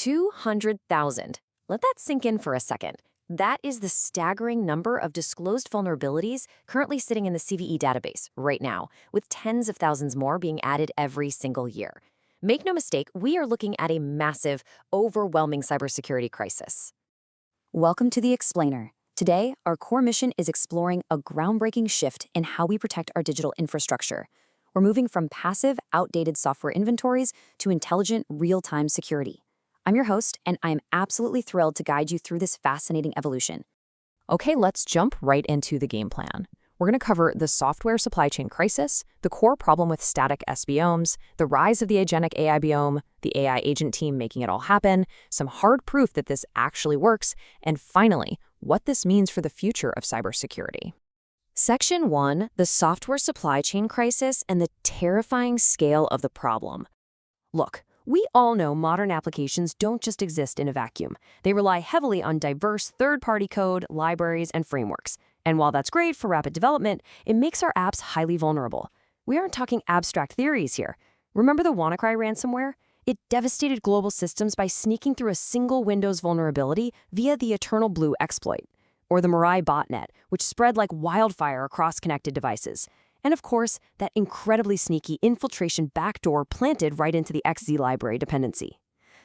200,000. Let that sink in for a second. That is the staggering number of disclosed vulnerabilities currently sitting in the CVE database right now, with tens of thousands more being added every single year. Make no mistake, we are looking at a massive, overwhelming cybersecurity crisis. Welcome to The Explainer. Today, our core mission is exploring a groundbreaking shift in how we protect our digital infrastructure. We're moving from passive, outdated software inventories to intelligent, real-time security. I'm your host, and I'm absolutely thrilled to guide you through this fascinating evolution. Okay, let's jump right into the game plan. We're going to cover the software supply chain crisis, the core problem with static SBOMs, the rise of the agentic AIBOM, the AI agent team making it all happen, some hard proof that this actually works, and finally, what this means for the future of cybersecurity. Section 1, the software supply chain crisis and the terrifying scale of the problem. Look, we all know modern applications don't just exist in a vacuum. They rely heavily on diverse third-party code, libraries, and frameworks. And while that's great for rapid development, it makes our apps highly vulnerable. We aren't talking abstract theories here. Remember the WannaCry ransomware? It devastated global systems by sneaking through a single Windows vulnerability via the Eternal Blue exploit. Or the Mirai botnet, which spread like wildfire across connected devices. And of course, that incredibly sneaky infiltration backdoor planted right into the XZ library dependency.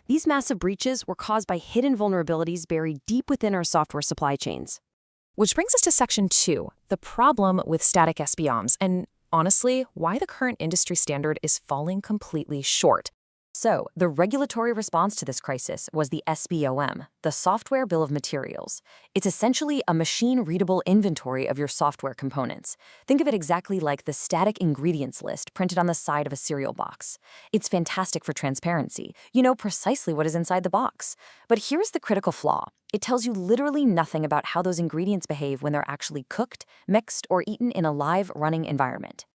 These massive breaches were caused by hidden vulnerabilities buried deep within our software supply chains. Which brings us to Section 2, the problem with static SBOMs, and honestly, why the current industry standard is falling completely short. So, the regulatory response to this crisis was the SBOM, the Software Bill of Materials. It's essentially a machine-readable inventory of your software components. Think of it exactly like the static ingredients list printed on the side of a cereal box. It's fantastic for transparency. You know precisely what is inside the box. But here's the critical flaw. It tells you literally nothing about how those ingredients behave when they're actually cooked, mixed, or eaten in a live, running environment.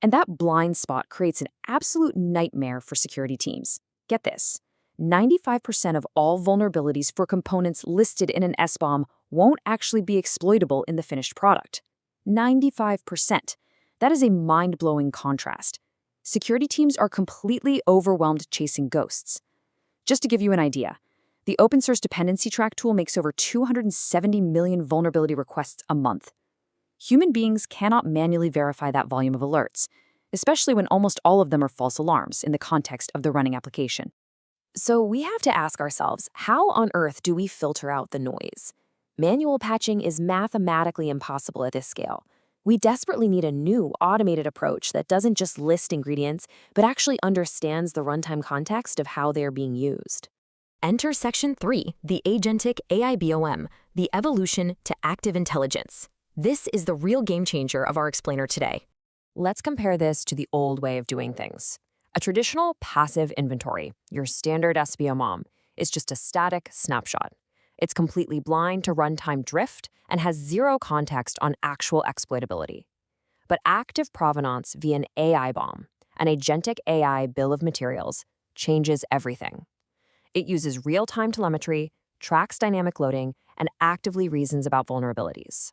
And that blind spot creates an absolute nightmare for security teams. Get this, 95% of all vulnerabilities for components listed in an SBOM won't actually be exploitable in the finished product. 95%. That is a mind-blowing contrast. Security teams are completely overwhelmed chasing ghosts. Just to give you an idea, the open source dependency track tool makes over 270 million vulnerability requests a month. Human beings cannot manually verify that volume of alerts, especially when almost all of them are false alarms in the context of the running application. So we have to ask ourselves, how on earth do we filter out the noise? Manual patching is mathematically impossible at this scale. We desperately need a new, automated approach that doesn't just list ingredients, but actually understands the runtime context of how they are being used. Enter Section 3, the Agentic AIBOM, the evolution to active intelligence. This is the real game changer of our explainer today. Let's compare this to the old way of doing things. A traditional passive inventory, your standard SBOM, is just a static snapshot. It's completely blind to runtime drift and has zero context on actual exploitability. But active provenance via an AIBOM, an Agentic AI Bill of Materials, changes everything. It uses real-time telemetry, tracks dynamic loading, and actively reasons about vulnerabilities.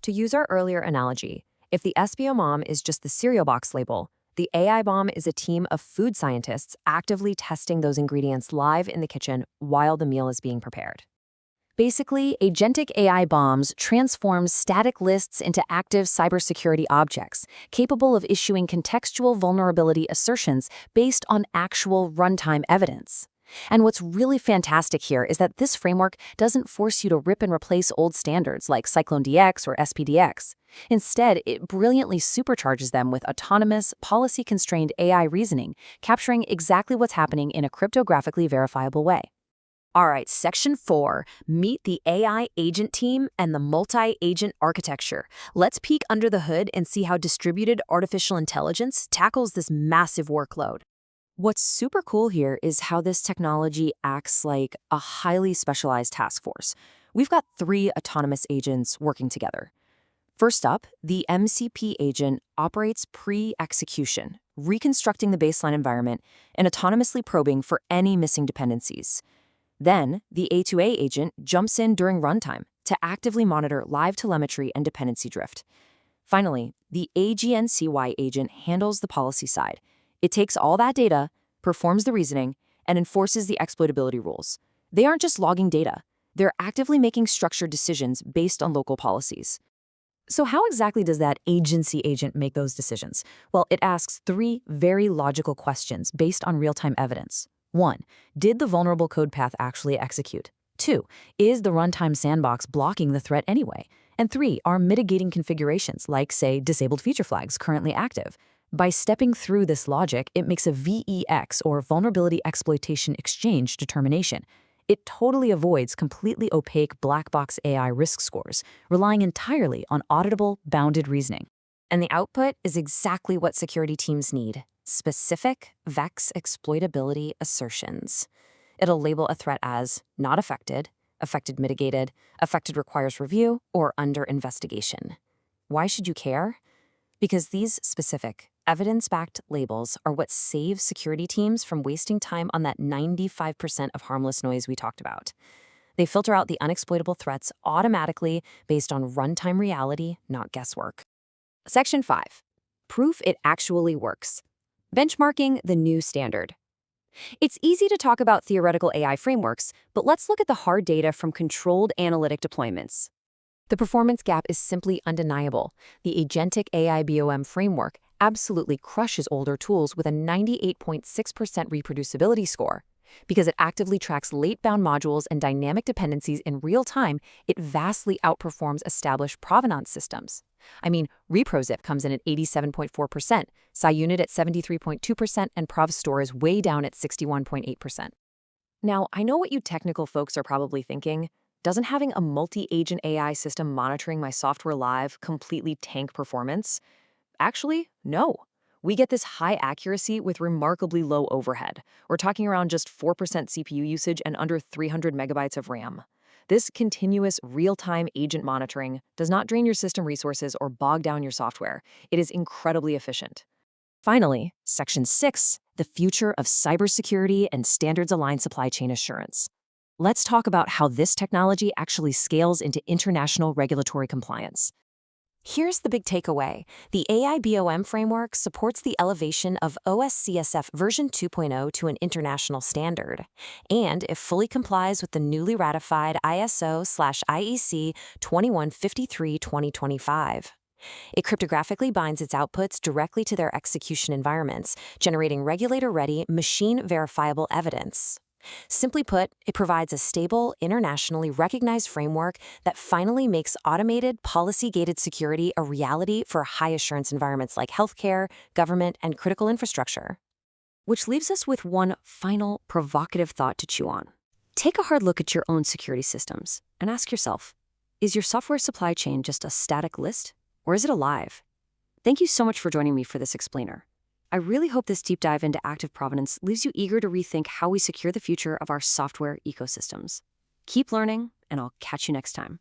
To use our earlier analogy, if the SBOM is just the cereal box label, the AIBOM is a team of food scientists actively testing those ingredients live in the kitchen while the meal is being prepared. Basically, agentic AIBOMs transforms static lists into active cybersecurity objects, capable of issuing contextual vulnerability assertions based on actual runtime evidence. And what's really fantastic here is that this framework doesn't force you to rip and replace old standards like CycloneDX or SPDX. Instead, it brilliantly supercharges them with autonomous, policy-constrained AI reasoning, capturing exactly what's happening in a cryptographically verifiable way. All right, Section 4, meet the AI agent team and the multi-agent architecture. Let's peek under the hood and see how distributed artificial intelligence tackles this massive workload. What's super cool here is how this technology acts like a highly specialized task force. We've got 3 autonomous agents working together. First up, the MCP agent operates pre-execution, reconstructing the baseline environment and autonomously probing for any missing dependencies. Then, the A2A agent jumps in during runtime to actively monitor live telemetry and dependency drift. Finally, the AGNCY agent handles the policy side. It takes all that data, performs the reasoning, and enforces the exploitability rules. They aren't just logging data. They're actively making structured decisions based on local policies. So how exactly does that agency agent make those decisions? Well, it asks three very logical questions based on real-time evidence. 1. Did the vulnerable code path actually execute? 2. Is the runtime sandbox blocking the threat anyway? And 3. Are mitigating configurations, like, say, disabled feature flags, currently active? By stepping through this logic, it makes a VEX, or vulnerability exploitation exchange, determination. It totally avoids completely opaque black box AI risk scores, relying entirely on auditable, bounded reasoning. And the output is exactly what security teams need: specific VEX exploitability assertions. It'll label a threat as not affected, affected mitigated, affected requires review, or under investigation. Why should you care? Because these specific, evidence-backed labels are what save security teams from wasting time on that 95% of harmless noise we talked about. They filter out the unexploitable threats automatically based on runtime reality, not guesswork. Section 5. Proof it actually works. Benchmarking the new standard. It's easy to talk about theoretical AI frameworks, but let's look at the hard data from controlled analytic deployments. The performance gap is simply undeniable. The Agentic AIBOM framework absolutely crushes older tools with a 98.6% reproducibility score. Because it actively tracks late-bound modules and dynamic dependencies in real time, it vastly outperforms established provenance systems. I mean, ReproZip comes in at 87.4%, SciUnit at 73.2%, and ProvStore is way down at 61.8%. Now, I know what you technical folks are probably thinking. Doesn't having a multi-agent AI system monitoring my software live completely tank performance? Actually, no. We get this high accuracy with remarkably low overhead. We're talking around just 4% CPU usage and under 300 megabytes of RAM. This continuous real-time agent monitoring does not drain your system resources or bog down your software. It is incredibly efficient. Finally, Section 6, the future of cybersecurity and standards-aligned supply chain assurance. Let's talk about how this technology actually scales into international regulatory compliance. Here's the big takeaway. The AIBOM framework supports the elevation of OSCSF version 2.0 to an international standard, and it fully complies with the newly ratified ISO/IEC 2153/2025. It cryptographically binds its outputs directly to their execution environments, generating regulator-ready, machine-verifiable evidence. Simply put, it provides a stable, internationally recognized framework that finally makes automated, policy-gated security a reality for high-assurance environments like healthcare, government, and critical infrastructure. Which leaves us with one final, provocative thought to chew on. Take a hard look at your own security systems and ask yourself, is your software supply chain just a static list, or is it alive? Thank you so much for joining me for this explainer. I really hope this deep dive into active provenance leaves you eager to rethink how we secure the future of our software ecosystems. Keep learning, and I'll catch you next time.